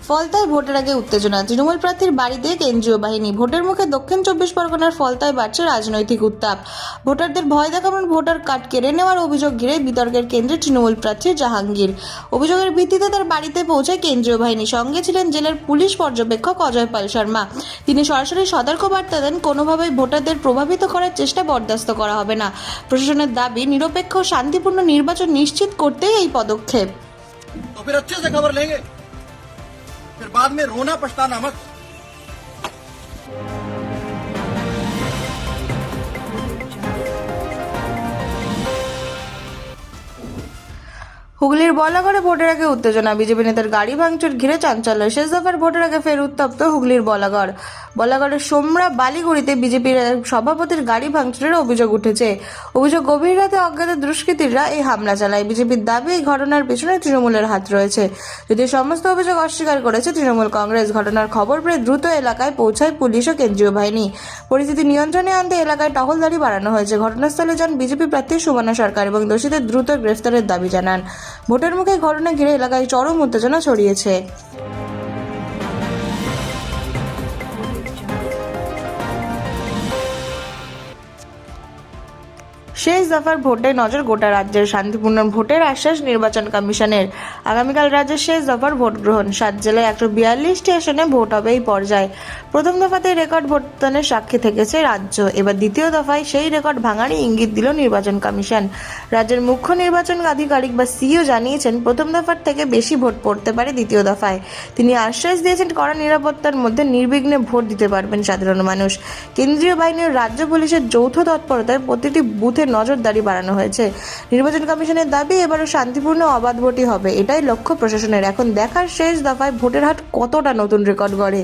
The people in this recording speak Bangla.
ফলতায় ভোটের আগে উত্তেজনা। তৃণমূল প্রার্থীর বাড়িতে কেন্দ্রীয় বাহিনী। ভোটের মুখে দক্ষিণ 24 পরগনার ফলতায় বাড়ছে রাজনৈতিক উত্তাপ। ভোটারদের ভয় দেখানোর ভোটার কার্ড কেড়ে নেওয়ার অভিযোগ ঘিরে বিতর্কের কেন্দ্রে তৃণমূল প্রার্থী জাহাঙ্গীর। অভিযোগের ভিত্তিতে তার বাড়িতে পৌঁছায় কেন্দ্রীয় বাহিনী। সঙ্গে ছিলেন জেলার পুলিশ পর্যবেক্ষক অজয় পাল শর্মা। তিনি সরাসরি সতর্কবার্তা দেন, কোনোভাবেই ভোটারদের প্রভাবিত করার চেষ্টা বরদাস্ত করা হবে না। প্রশাসনের দাবি, নিরপেক্ষ ও শান্তিপূর্ণ নির্বাচন নিশ্চিত করতেই এই পদক্ষেপ। तो फिर अच्छे से खबर लेंगे, फिर बाद में रोना पछताना मत। হুগলির বলাগড়ে ভোটের আগে উত্তেজনা। বিজেপি নেতার গাড়ি ভাঙচুর ঘিরে চাঞ্চল্য। শেষ দফার ভোটের আগে ফের উত্তপ্ত হুগলির বলাগড়ের সোমরা বালিগুড়িতে বিজেপির সভাপতির গাড়ি ভাঙচুরের অভিযোগ উঠেছে। অভিযোগ, গভীর রাতে অজ্ঞাত দুষ্কৃতীরা এই হামলা চালায়। বিজেপির দাবি, এই ঘটনার পিছনে তৃণমূলের হাত রয়েছে। যদিও সমস্ত অভিযোগ অস্বীকার করেছে তৃণমূল কংগ্রেস। ঘটনার খবর পেয়ে দ্রুত এলাকায় পৌঁছায় পুলিশ ও কেন্দ্রীয় বাহিনী। পরিস্থিতি নিয়ন্ত্রণে আনতে এলাকায় টহলদারি বাড়ানো হয়েছে। ঘটনাস্থলে যান বিজেপি প্রার্থী সুবর্ণা সরকার এবং দোষীদের দ্রুত গ্রেফতারের দাবি জানান। ভোটের মুখে ঘটনা ঘিরে এলাকায় চরম উত্তেজনা ছড়িয়েছে। শেষ দফার ভোটে নজর গোটা রাজ্যের। শান্তিপূর্ণ ভোটের আশ্বাস নির্বাচন কমিশনের। আগামীকাল রাজ্যের শেষ দফার ভোট গ্রহণ। 7 জেলায় 142টি আসনে ভোট হবে এই পর্যায়ে। প্রথম দফাতে রেকর্ড ভোটদানের সাক্ষী থেকেছে রাজ্য। এবার দ্বিতীয় দফায় সেই রেকর্ড ভাঙারই ইঙ্গিত দিল নির্বাচন কমিশন। রাজ্যের মুখ্য নির্বাচন আধিকারিক বা সিইও জানিয়েছেন, প্রথম দফার থেকে বেশি ভোট পড়তে পারে দ্বিতীয় দফায়। তিনি আশ্বাস দিয়েছেন, কড়া নিরাপত্তার মধ্যে নির্বিঘ্নে ভোট দিতে পারবেন সাধারণ মানুষ। কেন্দ্রীয় বাহিনী ও রাজ্য পুলিশের যৌথ তৎপরতায় প্রতিটি বুথে নজরদারি বাড়ানো হয়েছে। নির্বাচন কমিশনের দাবি, এবারও শান্তিপূর্ণ অবাধ ভোটই হবে। এটাই লক্ষ্য প্রশাসনের। এখন দেখার শেষ দফায় ভোটের হার কতটা নতুন রেকর্ড গড়ে।